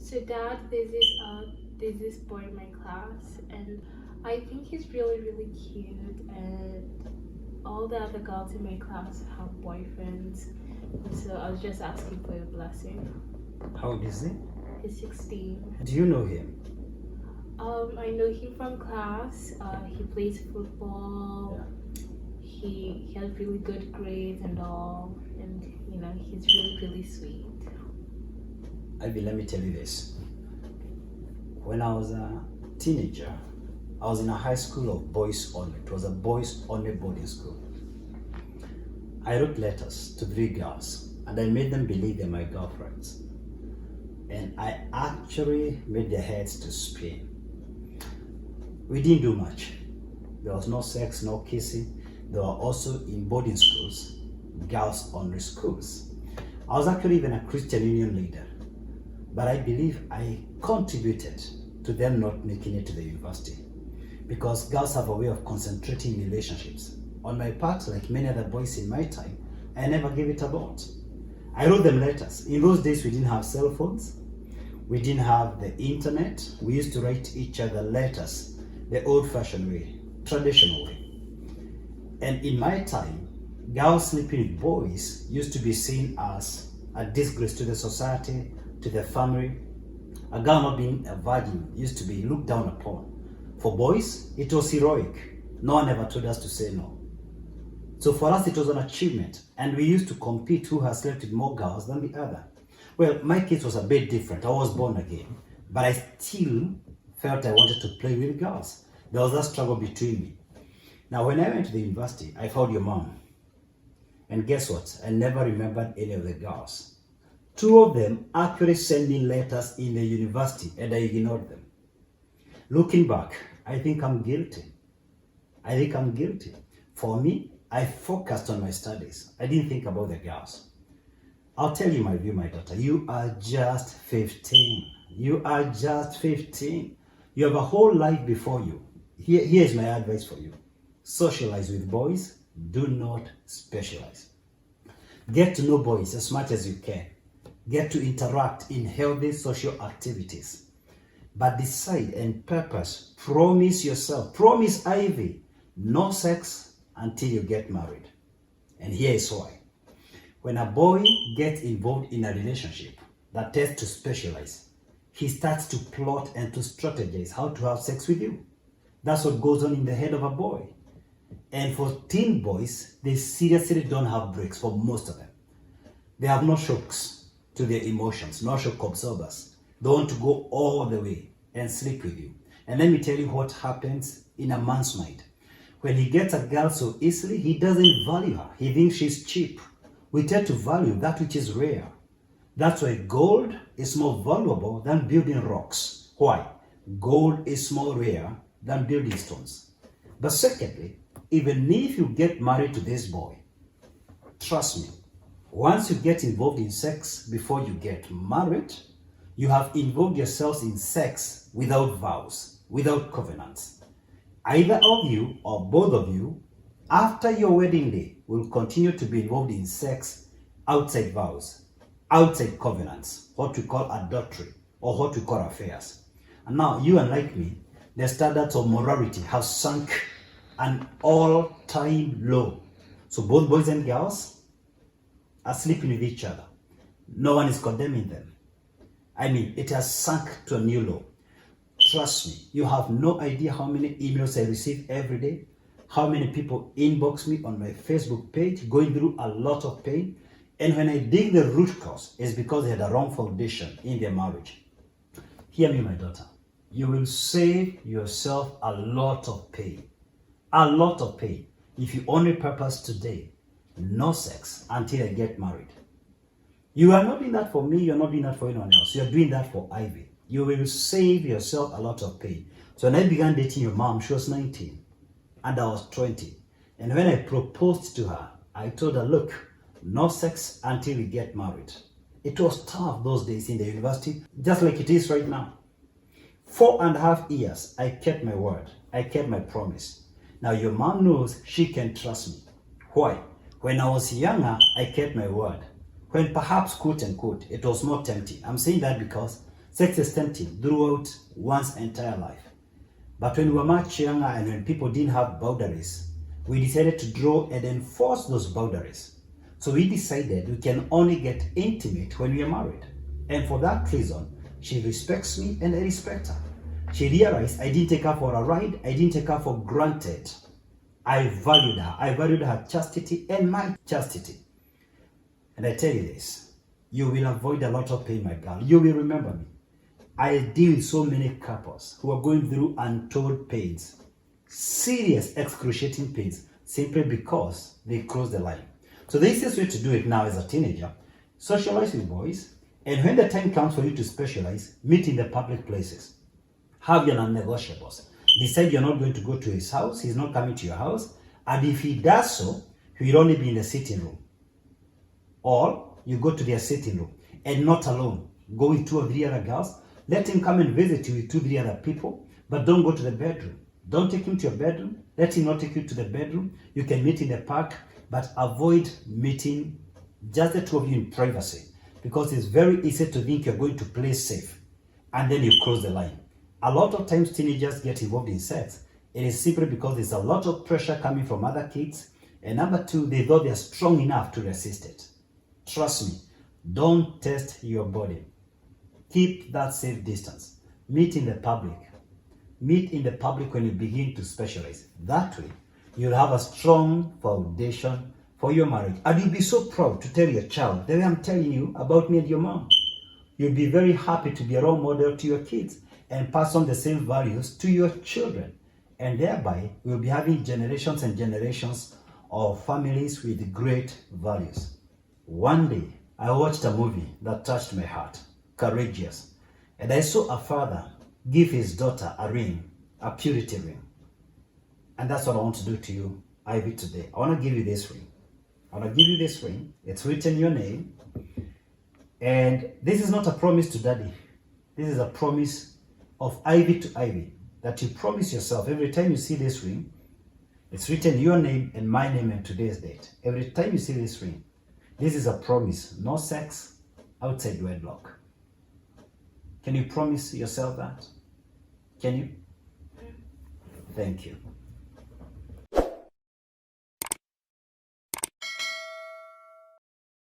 So Dad, there's this boy in my class, and I think he's really cute, and all the other girls in my class have boyfriends. So I was just asking for your blessing. How old is he? He's 16. Do you know him? I know him from class. He plays football. He has really good grades and all, and he's really sweet. Ivy, let me tell you this. When I was a teenager, I was in a high school of boys only. It was a boys only boarding school. I wrote letters to 3 girls and I made them believe they're my girlfriends. And I actually made their heads to spin. We didn't do much. There was no sex, no kissing. They were also in boarding schools, girls only schools. I was actually even a Christian Union leader. But I believe I contributed to them not making it to the university, because girls have a way of concentrating in relationships. On my part, like many other boys in my time, I never gave it a thought. I wrote them letters. In those days, we didn't have cell phones. We didn't have the internet. We used to write each other letters the old-fashioned way, traditional way. And in my time, girls sleeping with boys used to be seen as a disgrace to the society, to the family. A girl not being a virgin used to be looked down upon. For boys, it was heroic. No one ever told us to say no. So for us, it was an achievement. And we used to compete who has slept with more girls than the other. Well, my case was a bit different. I was born again. But I still felt I wanted to play with girls. There was that struggle between me. Now, when I went to the university, I found your mom. And guess what? I never remembered any of the girls. 2 of them actually sent me letters in the university, and I ignored them. Looking back, I think I'm guilty. For me, I focused on my studies. I didn't think about the girls. I'll tell you my view, my daughter. You are just 15. You have a whole life before you. Here's my advice for you. Socialize with boys. Do not specialize. Get to know boys as much as you can. Get to interact in healthy social activities. But decide and purpose, promise yourself, promise Ivy, no sex until you get married. And here is why. When a boy gets involved in a relationship that tends to specialize, he starts to plot and to strategize how to have sex with you. That's what goes on in the head of a boy. And for teen boys, they seriously don't have breaks for most of them. They have no shocks to their emotions, no shock absorbers. They want to go all the way and sleep with you. And let me tell you what happens in a man's mind. When he gets a girl so easily, he doesn't value her. He thinks she's cheap. We tend to value that which is rare. That's why gold is more valuable than building rocks. Why? Gold is more rare than building stones. But secondly, even if you get married to this boy, trust me, once you get involved in sex before you get married, you have involved yourselves in sex without vows, without covenants. Either of you or both of you, after your wedding day, will continue to be involved in sex outside vows, outside covenants, what we call adultery or what we call affairs. And now, you unlike me, the standards of morality have sunk an all-time low. So both boys and girls are sleeping with each other. No one is condemning them. I mean, it has sunk to a new low. Trust me, you have no idea how many emails I receive every day, how many people inbox me on my Facebook page, going through a lot of pain. And when I dig the root cause, it's because they had a wrong foundation in their marriage. Hear me, my daughter. You will save yourself a lot of pain. A lot of pain if you only purpose today, no sex until I get married. You are not doing that for me, you're not doing that for anyone else. You're doing that for Ivy. You will save yourself a lot of pain. So when I began dating your mom, she was 19 and I was 20. And when I proposed to her, I told her, look, no sex until we get married. It was tough those days in the university, just like it is right now. 4.5 years, I kept my word. I kept my promise. Now your mom knows she can trust me. Why? When I was younger, I kept my word. When perhaps, quote unquote, it was more tempting. I'm saying that because Sex is tempting throughout one's entire life. But when we were much younger and when people didn't have boundaries, we decided to draw and enforce those boundaries. So we decided we can only get intimate when we are married. And for that reason, she respects me and I respect her. She realized I didn't take her for a ride, I didn't take her for granted. I valued her. I valued her chastity and my chastity. And I tell you this, you will avoid a lot of pain, my girl. You will remember me. I deal with so many couples who are going through untold pains, serious excruciating pains, simply because they crossed the line. So the easiest way to do it now as a teenager, socialize with boys, and when the time comes for you to specialize, meet in the public places. Have your non-negotiables. Decide you're not going to go to his house, he's not coming to your house, and if he does so, he will only be in the sitting room. Or you go to their sitting room, and not alone. Go with 2 or 3 other girls. Let him come and visit you with 2 or 3 other people, but don't go to the bedroom. Don't take him to your bedroom. Let him not take you to the bedroom. You can meet in the park, but avoid meeting just the 2 of you in privacy, because it's very easy to think you're going to play safe, and then you cross the line. A lot of times teenagers get involved in sex. It is simply because there's a lot of pressure coming from other kids, and number 2, they thought they're strong enough to resist it. Trust me, don't test your body. Keep that safe distance. Meet in the public. Meet in the public when you begin to specialize. That way, you'll have a strong foundation for your marriage. And you'll be so proud to tell your child the way I'm telling you about me and your mom. You'll be very happy to be a role model to your kids and pass on the same values to your children. And thereby, we'll be having generations and generations of families with great values. One day, I watched a movie that touched my heart, Courageous. And I saw a father give his daughter a ring, a purity ring. And that's what I want to do to you, Ivy, today. I want to give you this ring. I want to give you this ring. It's written your name. And this is not a promise to daddy. This is a promise of Ivy to Ivy, that you promise yourself every time you see this ring, it's written your name and my name and today's date. Every time you see this ring, this is a promise. No sex outside wedlock. Can you promise yourself that? Can you? Thank you.